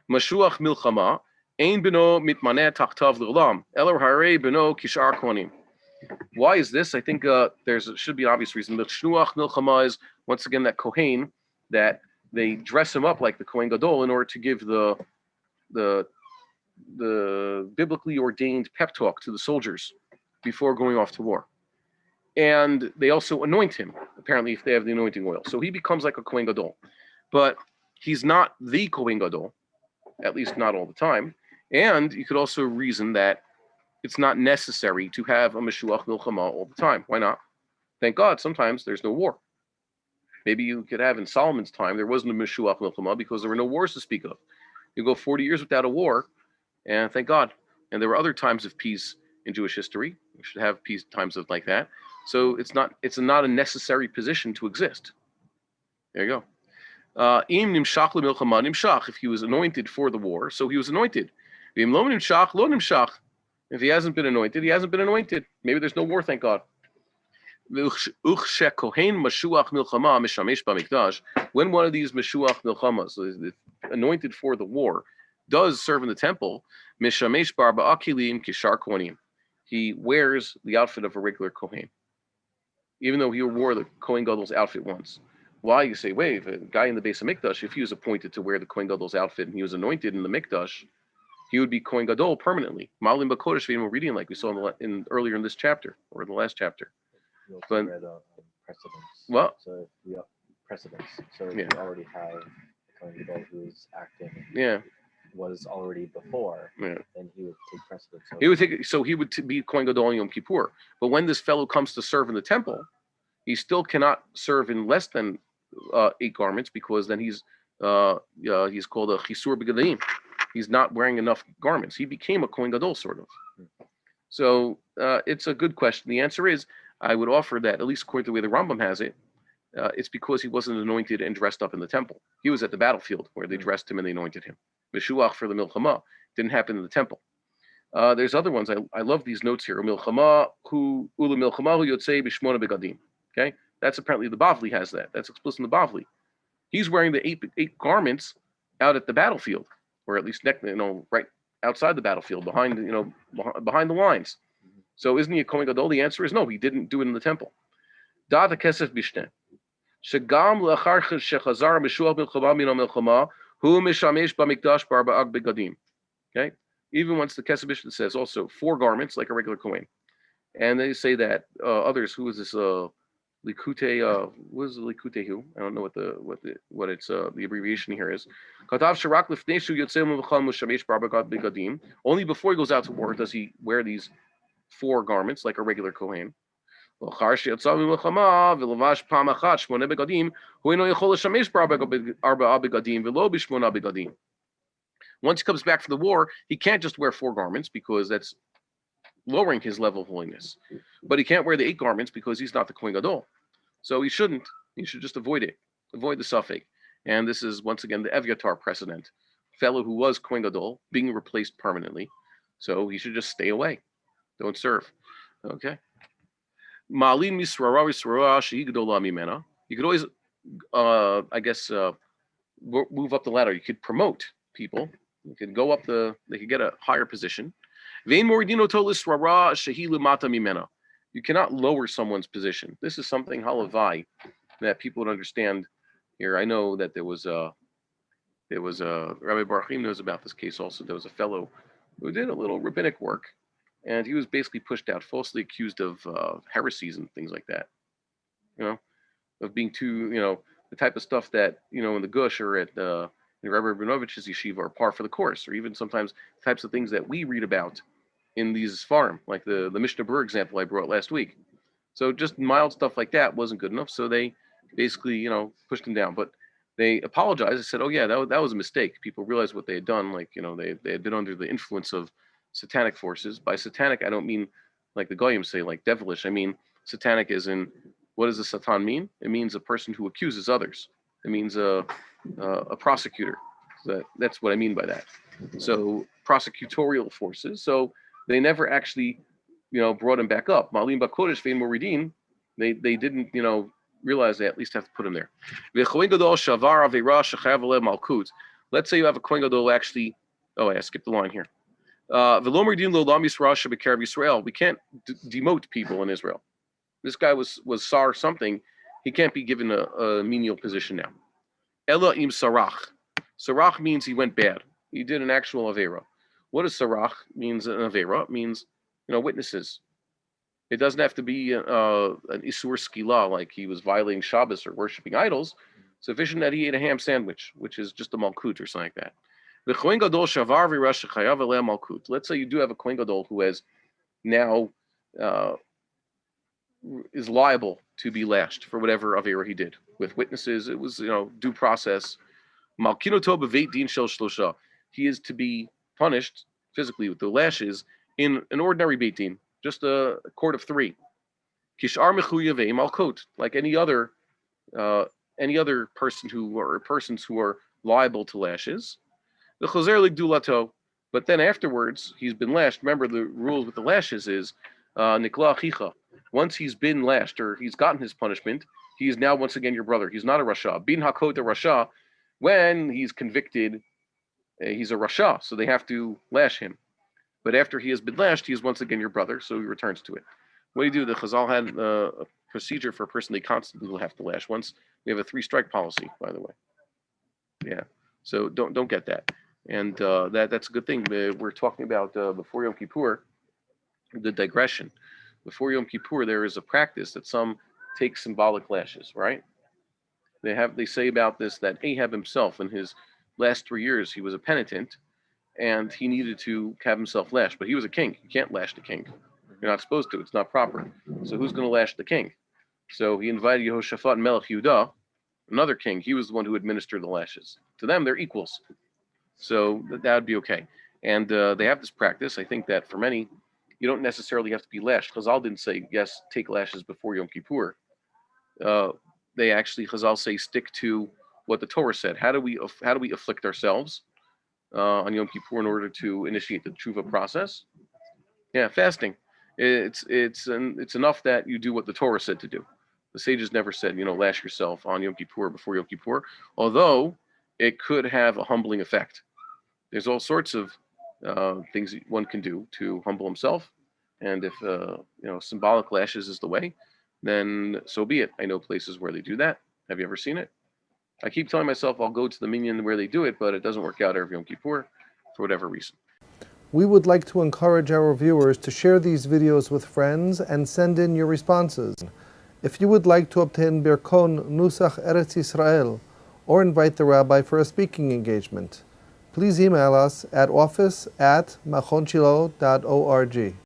Mashuach Milchamah, Ein beno mitmaneh tachtav l'olam, Elar harei beno kishar kohanim. Why is this? I think should be an obvious reason. Mashuach Milchamah is, once again, that Kohen, that they dress him up like the Kohen Gadol in order to give the biblically ordained pep talk to the soldiers before going off to war. And they also anoint him, apparently, if they have the anointing oil. So he becomes like a Kohen Gadol. But he's not the Kohen Gadol, at least not all the time. And you could also reason that it's not necessary to have a Mashuach Milchamah all the time. Why not? Thank God, sometimes there's no war. Maybe you could have in Solomon's time, there wasn't a Mashuach Milchamah because there were no wars to speak of. You go 40 years without a war, and thank God. And there were other times of peace in Jewish history. We should have peace times of like that. So it's not a necessary position to exist. There you go. Im nimshach le'milchama nimshach. If he was anointed for the war, so he was anointed. Im lo nimshach lo nimshach. If he hasn't been anointed, he hasn't been anointed. Maybe there's no war, thank God. When one of these Mashuach Milchamahs is anointed for the war, does serve in the temple, he wears the outfit of a regular Kohen, even though he wore the Kohen Gadol's outfit once. Why? You say, wait, if a guy in the base of Mikdash, if he was appointed to wear the Kohen Gadol's outfit and he was anointed in the Mikdash, he would be Kohen Gadol permanently. Malim Bakodesh, we're reading like we saw earlier in this chapter, or in the last chapter. We also But read precedence. What? So we precedence. So if Yeah. we already have a Kohen Gadol who's acting. Yeah. Was already before. Yeah. Then he would take precedence. He would be Kohen Gadol on Yom Kippur. But when this fellow comes to serve in the temple, he still cannot serve in less than 8 garments, because then he's called a Chisur B'Gedaim. He's not wearing enough garments. He became a Kohen Gadol, sort of. So it's a good question. The answer is, I would offer that, at least according to the way the Rambam has it, it's because he wasn't anointed and dressed up in the temple. He was at the battlefield where they dressed him and they anointed him. Meshuach for the Milchamah didn't happen in the temple. There's other ones. I love these notes here. Milchamah hu ula Milchamah hu yotzei b'shmona begadim. Okay, that's apparently the Bavli has that. That's explicit in the Bavli. He's wearing the eight garments out at the battlefield, or at least right outside the battlefield, behind the lines. So isn't he a Kohen Gadol? The answer is no. He didn't do it in the temple. Da the kesef Mishneh. Shegam lachar shechazar Meshuach Milchamah min Milchamah hu mishamesh b'mikdash b'arba'ag begadim. Okay, even once the kesef Mishneh says also 4 garments like a regular Kohen, and they say that others. Who is this? Likute, what is the Likute who? I don't know what it's the abbreviation here is. Only before he goes out to war does he wear these 4 garments like a regular Kohen. Once he comes back from the war, he can't just wear 4 garments because that's lowering his level of holiness. But he can't wear the 8 garments because he's not the Kohen Gadol. So he shouldn't. He should just avoid it. Avoid the suffix. And this is, once again, the Evyatar precedent. Fellow who was Kohen Gadol being replaced permanently. So he should just stay away. Don't serve. Okay. Ma'alin misrara misrara shehi gedola mimena. You could always, move up the ladder. You could promote people. You could go up they could get a higher position. You cannot lower someone's position. This is something halavai that people would understand here. I know that there was Rabbi Bar-Hayim knows about this case also. There was a fellow who did a little rabbinic work, and he was basically pushed out, falsely accused of heresies and things like that. Of being too, the type of stuff that, in the Gush or at in Rabbi Rabinovич's yeshiva are par for the course, or even sometimes types of things that we read about in these farm, like the Mishneh Berurah example I brought last week. So just mild stuff like that wasn't good enough. So they basically, pushed him down. But they apologized. They said, "Oh yeah, that was a mistake." People realized what they had done. Like they had been under the influence of satanic forces. By satanic, I don't mean like the Goyim say, like devilish. I mean satanic as in, what does the Satan mean? It means a person who accuses others. It means a prosecutor. That's what I mean by that. So prosecutorial forces. So they never actually, brought him back up. Ma'alim b'kodesh ve'in moridin. They didn't, realize they at least have to put him there. Let's say you have a Kohen Gadol actually. Oh, I skipped the line here. We can't demote people in Israel. This guy was sar something. He can't be given a menial position now. Ella im sarach. Sarach means he went bad. He did an actual avera. What does sarach means? An avera it means witnesses. It doesn't have to be an isur skila like he was violating Shabbos or worshiping idols. Sufficient that he ate a ham sandwich, which is just a malkut or something like that. The Kohen Gadol shavar v'rash chayav eleh malkut. Let's say you do have a Kohen Gadol who has now is liable to be lashed for whatever avera he did with witnesses. It was due process. Malkinoto b'veit din shel shlosha. He is to be punished physically with the lashes in an ordinary beit din, just a court of three. Kishar mechuyavei malkut, like any other persons who are liable to lashes. The chazer ligdulato, but then afterwards he's been lashed. Remember the rules with the lashes is nikla achicha. Once he's been lashed or he's gotten his punishment, he is now once again your brother. He's not a rasha. Bin hakot a rasha. When he's convicted, he's a rasha, so they have to lash him. But after he has been lashed, he is once again your brother, so he returns to it. What do you do? The Chazal had a procedure for a person they constantly will have to lash. Once we have a 3-strike policy, by the way. Yeah, so don't get that. And that's a good thing. We're talking about before Yom Kippur, the digression. Before Yom Kippur, there is a practice that some take symbolic lashes, right? They say about this that Ahab himself, in his last 3 years, he was a penitent, and he needed to have himself lashed. But he was a king. You can't lash the king. You're not supposed to. It's not proper. So who's going to lash the king? So he invited Yehoshaphat Melech Yehudah, another king. He was the one who administered the lashes. To them, they're equals. So that would be okay. And they have this practice. I think that for many, you don't necessarily have to be lashed. Chazal didn't say, yes, take lashes before Yom Kippur. They actually, Chazal say, stick to what the Torah said. How do we afflict ourselves on Yom Kippur in order to initiate the tshuva process? Yeah, fasting. It's enough that you do what the Torah said to do. The sages never said, lash yourself on Yom Kippur before Yom Kippur, although it could have a humbling effect. There's all sorts of things that one can do to humble himself, and if symbolic lashes is the way, then so be it. I know places where they do that. Have you ever seen it? I keep telling myself I'll go to the minyan where they do it, but it doesn't work out every Yom Kippur for whatever reason. We would like to encourage our viewers to share these videos with friends and send in your responses. If you would like to obtain Birkon Nusach Eretz Yisrael or invite the rabbi for a speaking engagement, please email us at office@machonshilo.org.